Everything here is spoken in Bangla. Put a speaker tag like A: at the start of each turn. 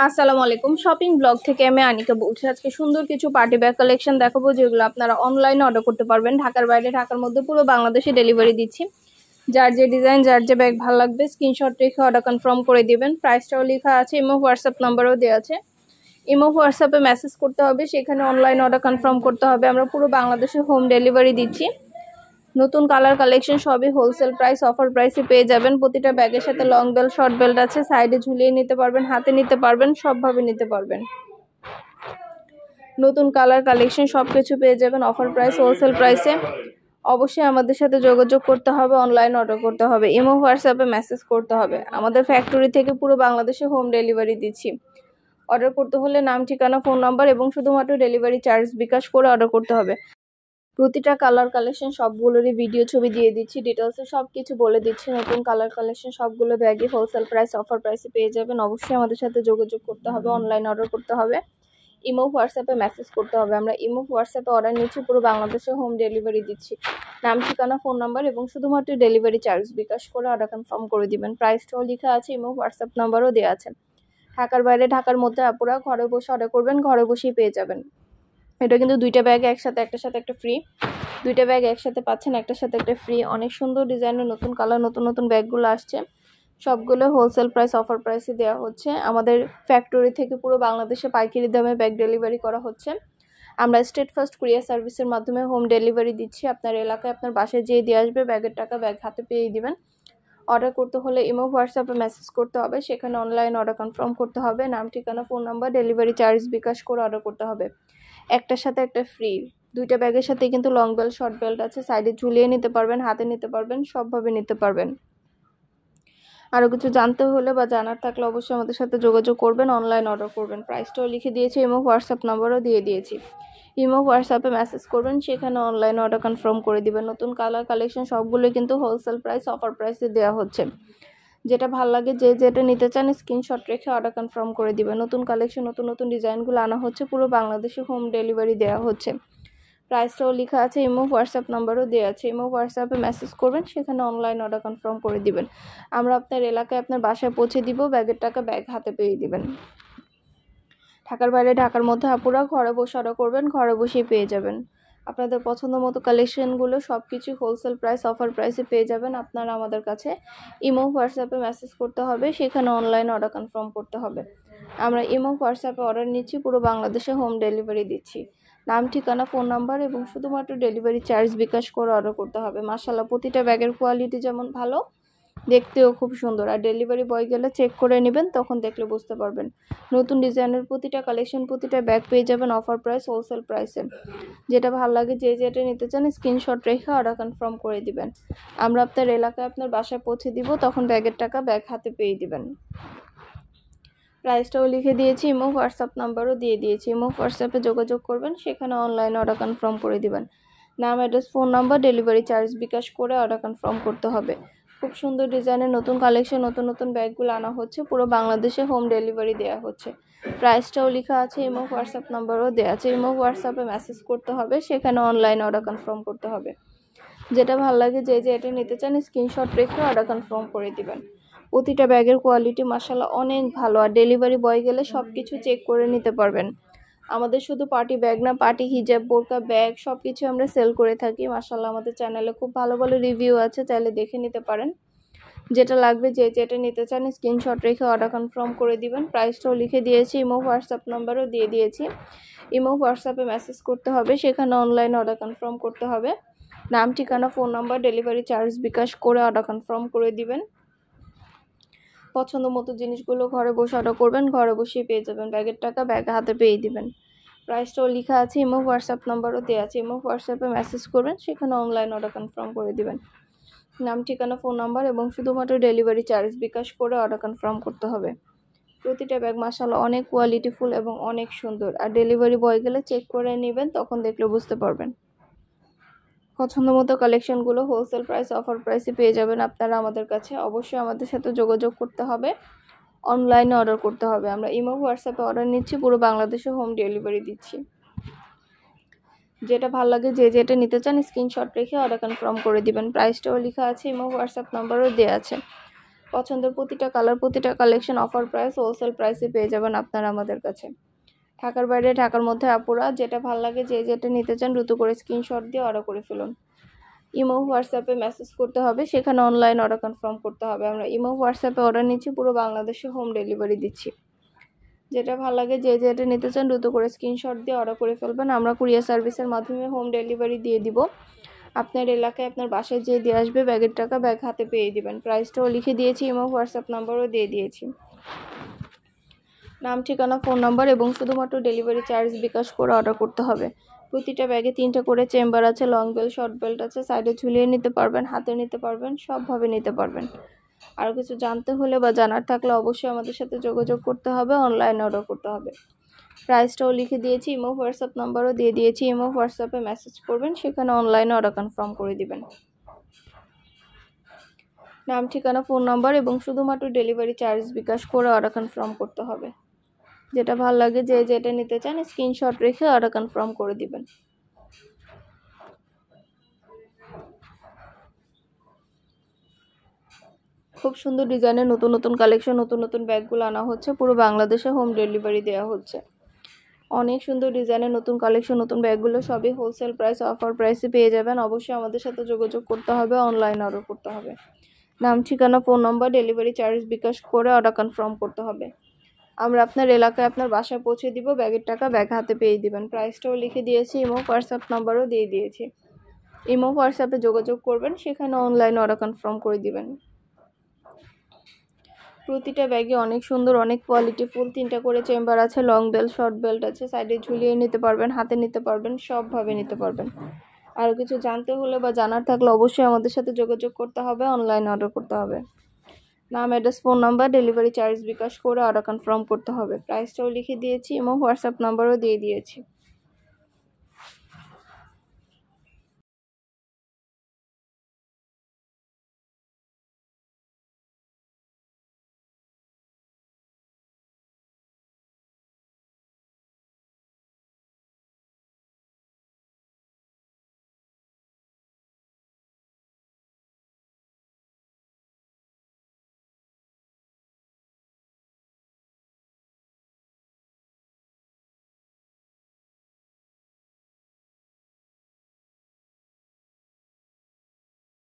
A: আসসালামু আলাইকুম। শপিং ব্লগ থেকে আমি আনিকা বলছি। আজকে সুন্দর কিছু পার্টি ব্যাগ কালেকশন দেখাবো, যেগুলো আপনারা অনলাইনে অর্ডার করতে পারবেন। ঢাকার বাইরে, ঢাকার মধ্যে পুরো বাংলাদেশে ডেলিভারি দিচ্ছি। যার যে ডিজাইন, যার যে ব্যাগ ভালো লাগবে স্ক্রিনশট রেখে অর্ডার কনফার্ম করে দিবেন। প্রাইসটাও লেখা আছে, ইমো হোয়াটসঅ্যাপ নাম্বারও দেওয়া আছে। ইমো হোয়াটসঅ্যাপে মেসেজ করতে হবে, সেখানে অনলাইন অর্ডার কনফার্ম করতে হবে। আমরা পুরো বাংলাদেশে হোম ডেলিভারি দিচ্ছি। নতুন কালার কালেকশন সবই হোলসেল প্রাইস, অফার প্রাইসে পেয়ে যাবেন। প্রতিটা ব্যাগের সাথে লং বেল্ট, শর্ট বেল্ট আছে। সাইডে ঝুলিয়ে নিতে পারবেন, হাতে নিতে পারবেন, সবভাবে নিতে পারবেন। নতুন কালার কালেকশন সবকিছু পেয়ে যাবেন অফার প্রাইস, হোলসেল প্রাইসে। অবশ্যই আমাদের সাথে যোগাযোগ করতে হবে, অনলাইন অর্ডার করতে হবে, ইমো হোয়াটসঅ্যাপে মেসেজ করতে হবে। আমাদের ফ্যাক্টরি থেকে পুরো বাংলাদেশে হোম ডেলিভারি দিচ্ছি। অর্ডার করতে হলে নাম, ঠিকানা, ফোন নাম্বার এবং শুধুমাত্র ডেলিভারি চার্জ বিকাশ করে অর্ডার করতে হবে। প্রতিটা কালার কালেকশন সবগুলোরই ভিডিও ছবি দিয়ে দিচ্ছি, ডিটেলসে সব কিছু বলে দিচ্ছি। নতুন কালার কালেকশন সবগুলো ব্যাগই হোলসেল প্রাইস, অফার প্রাইসে পেয়ে যাবেন। অবশ্যই আমাদের সাথে যোগাযোগ করতে হবে, অনলাইন অর্ডার করতে হবে, ইমো হোয়াটসঅ্যাপে মেসেজ করতে হবে। আমরা ইমো হোয়াটসঅ্যাপে অর্ডার নিচ্ছি, পুরো বাংলাদেশে হোম ডেলিভারি দিচ্ছি। নাম, ঠিকানা, ফোন নাম্বার এবং শুধুমাত্র ডেলিভারি চার্জ বিকাশ করে অর্ডার কনফার্ম করে দিবেন। প্রাইসটাও লেখা আছে, ইমো হোয়াটসঅ্যাপ নাম্বারও দেওয়া আছে। ঢাকার বাইরে, ঢাকার মধ্যে আপুরা ঘরে বসে অর্ডার করবেন, ঘরে বসেই পেয়ে যাবেন। এটা কিন্তু দুইটা ব্যাগ একসাথে, একটার সাথে একটা ফ্রি। দুইটা ব্যাগ একসাথে পাচ্ছেন, একটার সাথে একটা ফ্রি। অনেক সুন্দর ডিজাইনের নতুন কালার, নতুন নতুন ব্যাগগুলো আসছে। সবগুলো হোলসেল প্রাইস, অফার প্রাইসে দেওয়া হচ্ছে। আমাদের ফ্যাক্টরি থেকে পুরো বাংলাদেশে পাইকারি দামে ব্যাগ ডেলিভারি করা হচ্ছে। আমরা স্টেট ফার্স্ট কুরিয়ার সার্ভিসের মাধ্যমে হোম ডেলিভারি দিচ্ছি। আপনার এলাকায় আপনার বাসায় যেয়ে দিয়ে আসবে, ব্যাগের টাকা ব্যাগ হাতে পেয়ে দিবেন। অর্ডার করতে হলে ইমো হোয়াটসঅ্যাপে মেসেজ করতে হবে, সেখানে অনলাইন অর্ডার কনফার্ম করতে হবে। নাম, ঠিকানা, phone number, delivery charge bKash করে অর্ডার করতে হবে। একটার সাথে একটা ফ্রি। দুইটা ব্যাগের সাথে কিন্তু লং বেল্ট, শর্ট বেল্ট আছে। সাইডে ঝুলিয়ে নিতে পারবেন, হাতে নিতে পারবেন, সবভাবে নিতে পারবেন। আরও কিছু জানতে হলে বা জানার থাকলে অবশ্যই আমাদের সাথে যোগাযোগ করবেন, অনলাইন অর্ডার করবেন। প্রাইসটাও লিখে দিয়েছি, ইমো হোয়াটসঅ্যাপ নাম্বারও দিয়ে দিয়েছি। ইমো হোয়াটসঅ্যাপে মেসেজ করবেন, সেখানে অনলাইন অর্ডার কনফার্ম করে দিবেন। নতুন কালার কালেকশন সবগুলো কিন্তু হোলসেল প্রাইস, অফার প্রাইসে দেওয়া হচ্ছে। যেটা ভালো লাগে, যে যেটা নিতে চান স্ক্রিনশট রেখে অর্ডার কনফার্ম করে দিবেন। নতুন কালেকশন, নতুন নতুন ডিজাইনগুলো আনা হচ্ছে, পুরো বাংলাদেশে হোম ডেলিভারি দেওয়া হচ্ছে। প্রাইসটাও লেখা আছে, ইমো হোয়াটসঅ্যাপ নাম্বারও দেওয়া আছে। ইমো হোয়াটসঅ্যাপে মেসেজ করবেন, সেখানে অনলাইন অর্ডার কনফার্ম করে দিবেন। আমরা আপনার এলাকায় আপনার বাসায় পৌঁছে দিব, ব্যাগের টাকা ব্যাগ হাতে পেয়ে দিবেন। ঢাকার বাইরে, ঢাকার মধ্যে আপুরা ঘরে বসে অর্ডার করবেন, ঘরে বসেই পেয়ে যাবেন। আপনাদের পছন্দ মতো কালেকশনগুলো সব কিছু হোলসেল প্রাইস, অফার প্রাইসে পেয়ে যাবেন। আপনারা আমাদের কাছে ইমো হোয়াটসঅ্যাপে মেসেজ করতে হবে, সেখানে অনলাইন অর্ডার কনফার্ম করতে হবে। আমরা ইমো হোয়াটসঅ্যাপে অর্ডার নিচ্ছি, পুরো বাংলাদেশে হোম ডেলিভারি দিচ্ছি। নাম, ঠিকানা, ফোন নাম্বার এবং শুধুমাত্র ডেলিভারি চার্জ বিকাশ করে অর্ডার করতে হবে। মাশাআল্লাহ, প্রতিটা ব্যাগের কোয়ালিটি যেমন ভালো, দেখতেও খুব সুন্দর। আর ডেলিভারি বয় গেলে চেক করে নেবেন, তখন দেখলে বুঝতে পারবেন। নতুন ডিজাইনের প্রতিটা কালেকশন, প্রতিটা ব্যাগ পেয়ে যাবেন অফার প্রাইস, হোলসেল প্রাইসে। যেটা ভালো লাগে, যে যেটা নিতে চান স্ক্রিনশট রেখে অর্ডার কনফার্ম করে দিবেন। আমরা আপনার এলাকায় আপনার বাসায় পৌঁছে দিব, তখন ব্যাগের টাকা ব্যাগ হাতে পেয়ে দিবেন। প্রাইসটাও লিখে দিয়েছি, ইমো হোয়াটসঅ্যাপ নাম্বারও দিয়ে দিয়েছি। ইমো হোয়াটসঅ্যাপে যোগাযোগ করবেন, সেখানে অনলাইনে অর্ডার কনফার্ম করে দিবেন। নাম, address, phone number, delivery charge bKash করে অর্ডার কনফার্ম করতে হবে। খুব সুন্দর ডিজাইনের নতুন কালেকশন, নতুন নতুন ব্যাগগুলো আনা হচ্ছে, পুরো বাংলাদেশে হোম ডেলিভারি দেওয়া হচ্ছে। প্রাইসটাও লেখা আছে, ইমো হোয়াটসঅ্যাপ নাম্বারও দেওয়া আছে। ইমো হোয়াটসঅ্যাপে মেসেজ করতে হবে, সেখানে অনলাইন অর্ডার কনফার্ম করতে হবে। যেটা ভালো লাগে, যে যেটা নিতে চান স্ক্রিনশট রেখে অর্ডার কনফার্ম করে দিবেন। প্রতিটা ব্যাগের কোয়ালিটি মাশাআল্লাহ অনেক ভালো। আর ডেলিভারি বয় গেলে সব কিছু চেক করে নিতে পারবেন। আমাদের শুধু পার্টি ব্যাগ না, পার্টি হিজাব, বোরকা, ব্যাগ সব কিছু আমরা সেল করে থাকি। মাশাআল্লাহ, আমাদের চ্যানেলে খুব ভালো ভালো রিভিউ আছে, চাইলে দেখে নিতে পারেন। যেটা লাগবে, যে যেটা নিতে চান স্ক্রিনশট রেখে অর্ডার কনফার্ম করে দিবেন। প্রাইসটাও লিখে দিয়েছি, ইমো হোয়াটসঅ্যাপ নাম্বারও দিয়ে দিয়েছি। ইমো হোয়াটসঅ্যাপে মেসেজ করতে হবে, সেখানে অনলাইন অর্ডার কনফার্ম করতে হবে। নাম, ঠিকানা, phone number, delivery charge bKash করে অর্ডার কনফার্ম করে দিবেন। পছন্দ মতো জিনিসগুলো ঘরে বসে অর্ডার করবেন, ঘরে বসেই পেয়ে যাবেন। ব্যাগের টাকা ব্যাগ হাতে পেয়ে দিবেন। প্রাইসটাও লেখা আছে, ইমো হোয়াটসঅ্যাপ নাম্বারও দেওয়া আছে। ইমো হোয়াটসঅ্যাপে মেসেজ করবেন, সেখানে অনলাইন অর্ডার কনফার্ম করে দিবেন। নাম, ঠিকানা, ফোন নাম্বার এবং শুধুমাত্র ডেলিভারি চার্জ বিকাশ করে অর্ডার কনফার্ম করতে হবে। প্রতিটা ব্যাগ মাশাআল্লাহ অনেক কোয়ালিটিফুল এবং অনেক সুন্দর। আর ডেলিভারি বয় গেলে চেক করে নেবেন, তখন দেখলে বুঝতে পারবেন। পছন্দ মতো কালেকশনগুলো হোলসেল প্রাইস, অফার প্রাইসে পেয়ে যাবেন আপনারা আমাদের কাছে। অবশ্যই আমাদের সাথে যোগাযোগ করতে হবে, অনলাইনে অর্ডার করতে হবে। আমরা ইমো হোয়াটসঅ্যাপে অর্ডার নিচ্ছি, পুরো বাংলাদেশে হোম ডেলিভারি দিচ্ছি। যেটা ভালো লাগে, যে যেটা নিতে চান স্ক্রিনশট রেখে অর্ডার কনফার্ম করে দিবেন। প্রাইসটাও লেখা আছে, ইমো হোয়াটসঅ্যাপ নাম্বারও দেওয়া আছে। পছন্দের প্রতিটা কালার, প্রতিটা কালেকশন অফার প্রাইস, হোলসেল প্রাইসে পেয়ে যাবেন আপনারা আমাদের কাছে। ঢাকার বাইরে, ঢাকার মধ্যে আপুরা যেটা ভালো লাগে, যে যেটা নিতে চান দ্রুত করে স্ক্রিনশট দিয়ে অর্ডার করে ফেলুন। ইমো হোয়াটসঅ্যাপে মেসেজ করতে হবে, সেখানে অনলাইন অর্ডার কনফার্ম করতে হবে। আমরা ইমো হোয়াটসঅ্যাপে অর্ডার নিচ্ছি, পুরো বাংলাদেশে হোম ডেলিভারি দিচ্ছি। যেটা ভালো লাগে, যে যেটা নিতে চান দ্রুত করে স্ক্রিনশট দিয়ে অর্ডার করে ফেলবেন। আমরা কুরিয়ার সার্ভিসের মাধ্যমে হোম ডেলিভারি দিয়ে দিব। আপনার এলাকায় আপনার বাসায় যেয়ে দিয়ে আসবে, ব্যাগের টাকা ব্যাগ হাতে পেয়ে দিবেন। প্রাইসটাও লিখে দিয়েছি, ইমো হোয়াটসঅ্যাপ নাম্বারও দিয়ে দিয়েছি। নাম, ঠিকানা, ফোন নাম্বার এবং শুধুমাত্র ডেলিভারি চার্জ বিকাশ করে অর্ডার করতে হবে। প্রতিটা ব্যাগে 3টা করে চেম্বার আছে, লং বেল্ট, শর্ট বেল্ট আছে, সাইডে ঝুলিয়ে নিতে পারবেন, হাতে নিতে পারবেন, সবভাবে নিতে পারবেন। আর কিছু জানতে হলে বা জানার থাকলে অবশ্যই আমাদের সাথে যোগাযোগ করতে হবে, অনলাইন অর্ডার করতে হবে। প্রাইসটাও লিখে দিয়েছি, ইমো হোয়াটসঅ্যাপ নাম্বারও দিয়ে দিয়েছি। ইমো হোয়াটসঅ্যাপে মেসেজ করবেন, সেখানে অনলাইনে অর্ডার কনফার্ম করে দিবেন। নাম, ঠিকানা, ফোন নাম্বার এবং শুধুমাত্র ডেলিভারি চার্জ বিকাশ করে অর্ডার কনফার্ম করতে হবে। যেটা ভালো লাগে, যে যেটা নিতে চান স্ক্রিনশট রেখে অর্ডার কনফার্ম করে দিবেন। খুব সুন্দর ডিজাইনের নতুন নতুন কালেকশন, নতুন নতুন ব্যাগগুলো আনা হচ্ছে, পুরো বাংলাদেশে হোম ডেলিভারি দেওয়া হচ্ছে। অনেক সুন্দর ডিজাইনের নতুন কালেকশন, নতুন ব্যাগগুলো সবই হোলসেল প্রাইস, অফার প্রাইসে পেয়ে যাবেন। অবশ্যই আমাদের সাথে যোগাযোগ করতে হবে, অনলাইন অর্ডার করতে হবে। নাম, ঠিকানা, ফোন নম্বর, ডেলিভারি চার্জ বিকাশ করে অর্ডার কনফার্ম করতে হবে। আমরা আপনার এলাকায় আপনার বাসায় পৌঁছে দিব, ব্যাগের টাকা ব্যাগ হাতে পেয়ে দিবেন। প্রাইসটাও লিখে দিয়েছি, ইমো হোয়াটসঅ্যাপ নাম্বারও দিয়ে দিয়েছি। ইমো হোয়াটসঅ্যাপে যোগাযোগ করবেন, সেখানে অনলাইন অর্ডার কনফার্ম করে দিবেন। প্রতিটা ব্যাগে অনেক সুন্দর, অনেক কোয়ালিটি ফুল, 3টা করে চেম্বার আছে, লং বেল্ট, শর্ট বেল্ট আছে, সাইডে ঝুলিয়ে নিতে পারবেন, হাতে নিতে পারবেন, সবভাবে নিতে পারবেন। আর কিছু জানতে হলে বা জানার থাকলে অবশ্যই আমাদের সাথে যোগাযোগ করতে হবে, অনলাইন অর্ডার করতে হবে। নাম, address, phone number, delivery charge bKash করে অর্ডার কনফার্ম করতে হবে। প্রাইসটাও লিখে দিয়েছি, এবং হোয়াটসঅ্যাপ নাম্বারও দিয়ে দিয়েছি।